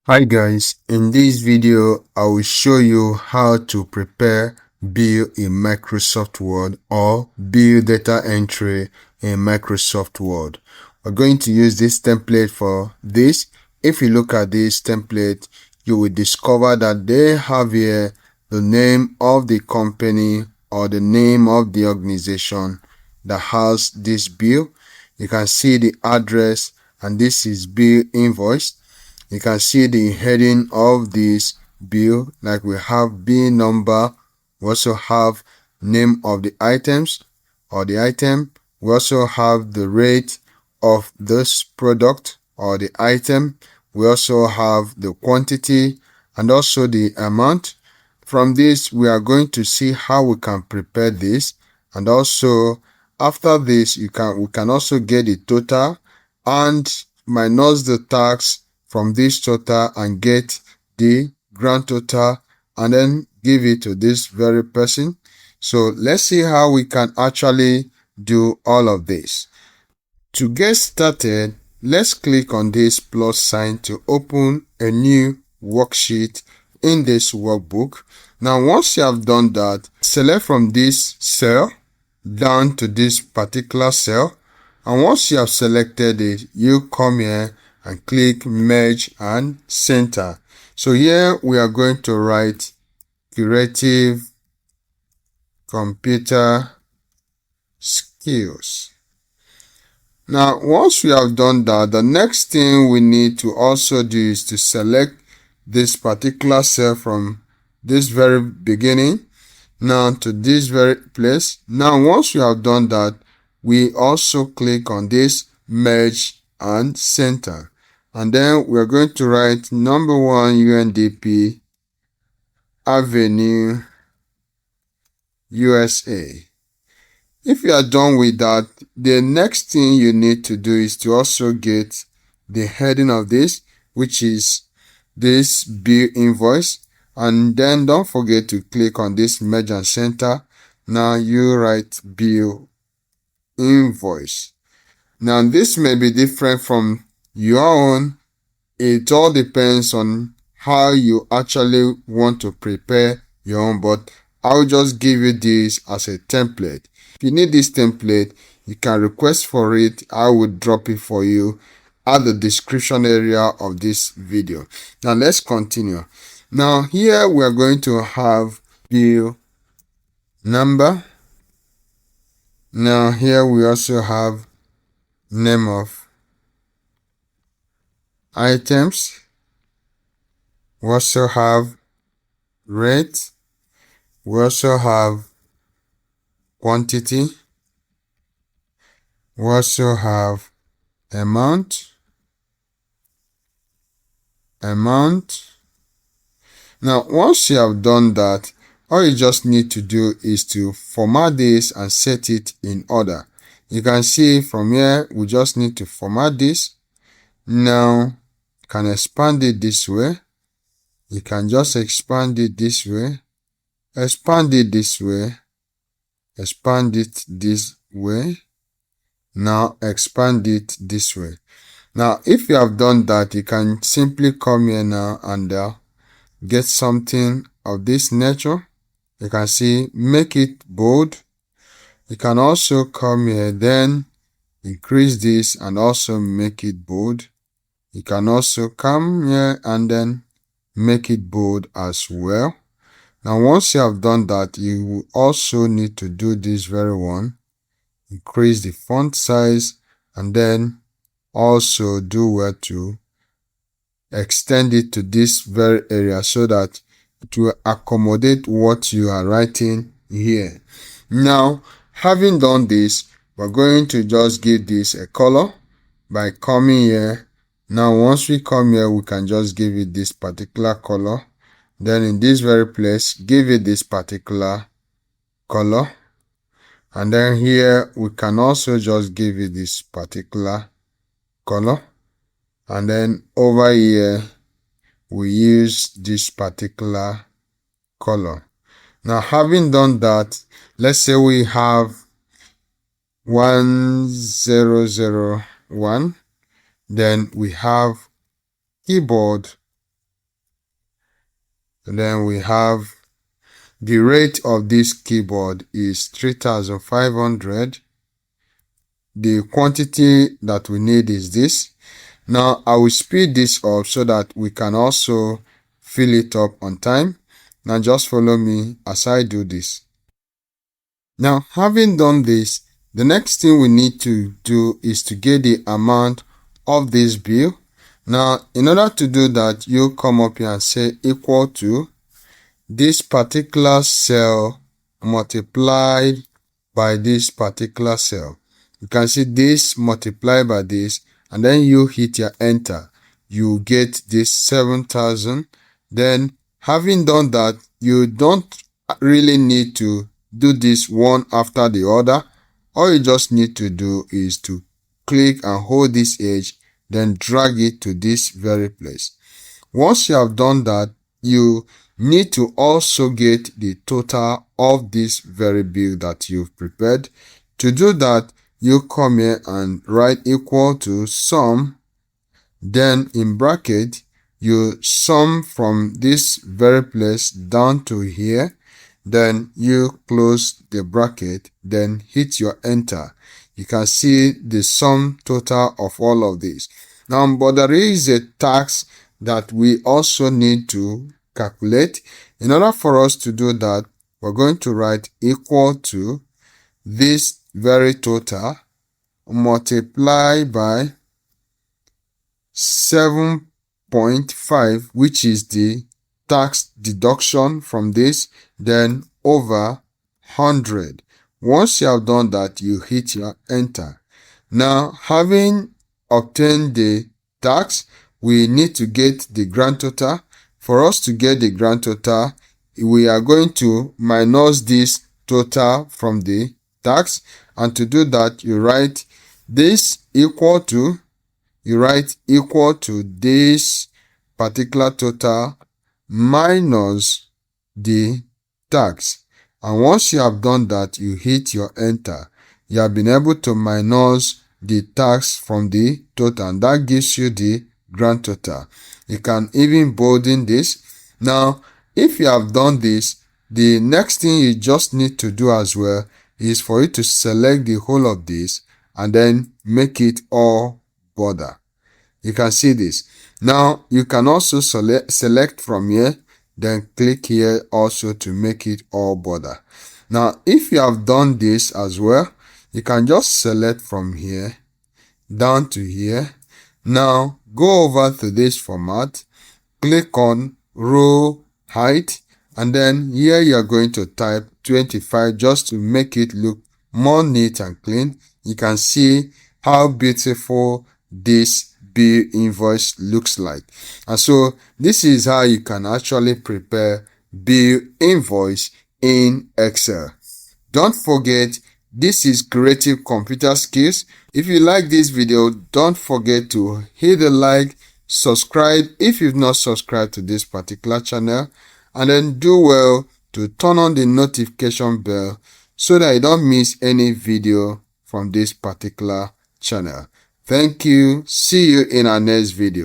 Hi guys, in this video I will show you how to prepare bill in Microsoft Word or bill data entry in Microsoft Word. We're going to use this template for this. If you look at this template, you will discover that they have here the name of the company or the name of the organization that has this bill. You can see the address, and this is bill invoice. You can see the heading of this bill, like we have bill number. We also have name of the items or the item. We also have the rate of this product or the item. We also have the quantity and also the amount. From this, we are going to see how we can prepare this, and also after this we can also get the total and minus the tax from this total and get the grand total and then give it to this very person. So let's see how we can actually do all of this. To get started, let's click on this plus sign to open a new worksheet in this workbook. Now once you have done that, select from this cell down to this particular cell, and once you have selected it, you come here and click merge and center. So here we are going to write creative computer skills. Now once we have done that, the next thing we need to also do is to select this particular cell from this very beginning now to this very place. Now once we have done that, we also click on this merge and center, and then we're going to write number 1 UNDP Avenue USA. If you are done with that, the next thing you need to do is to also get the heading of this, which is this bill invoice, and then don't forget to click on this merge and center. Now you write bill invoice. Now this may be different from your own. It all depends on how you actually want to prepare your own, but I'll just give you this as a template. If you need this template, you can request for it. I will drop it for you at the description area of this video. Now let's continue. Now here we are going to have bill number. Now here we also have name of items. We also have rate. We also have quantity. We also have amount. Now once you have done that, all you just need to do is to format this and set it in order. You can see from here we just need to format this. Now you can expand it this way. You can just expand it this way, expand it this way, expand it this way. Now expand it this way. Now if you have done that, you can simply come here now and get something of this nature. You can see make it bold. You can also come here, then increase this and also make it bold. You can also come here and then make it bold as well. Now once you have done that, you will also need to do this very one. Increase the font size and then also do where to extend it to this very area so that it will accommodate what you are writing here. Now having done this, we're going to just give this a color by coming here. Now once we come here, we can just give it this particular color. Then in this very place, give it this particular color. And then here we can also just give it this particular color. And then over here we use this particular color. Now having done that, let's say we have 1001, then we have keyboard And then we have the rate of this keyboard is 3,500. The quantity that we need is this. Now I will speed this up so that we can also fill it up on time. Now just follow me as I do this. Now having done this, the next thing we need to do is to get the amount of this bill. Now in order to do that, you come up here and say equal to this particular cell multiplied by this particular cell. You can see this multiplied by this, and then you hit your enter. You get this 7,000. Then having done that, you don't really need to do this one after the other. All you just need to do is to click and hold this edge, then drag it to this very place. Once you have done that, you need to also get the total of this very bill that you've prepared. To do that, you come here and write equal to sum, then in bracket you sum from this very place down to here, then you close the bracket, then hit your enter. You can see the sum total of all of this. Now, but there is a tax that we also need to calculate. In order for us to do that, we're going to write equal to this very total multiply by 7.5, which is the tax deduction from this, then over 100. Once you have done that, you hit your enter. Now, having obtained the tax, we need to get the grand total. For us to get the grand total, we are going to minus this total from the tax, and to do that, you write this equal to, this particular total minus the tax. And once you have done that, you hit your enter. You have been able to minus the tax from the total, and that gives you the grand total. You can even bolden this. Now, if you have done this, the next thing you just need to do as well is for you to select the whole of this and then make it all border. You can see this. Now, you can also select from here, then click here also to make it all border. Now, if you have done this as well, you can just select from here down to here. Now, go over to this format, click on row height, and then here you are going to type 25 just to make it look more neat and clean. You can see how beautiful this bill invoice looks like. And so this is how you can actually prepare bill invoice in Excel. Don't forget, this is Creative Computer Skills. If you like this video, don't forget to hit the like, subscribe if you've not subscribed to this particular channel, and then do well to turn on the notification bell so that you don't miss any video from this particular channel. Thank you. See you in our next video.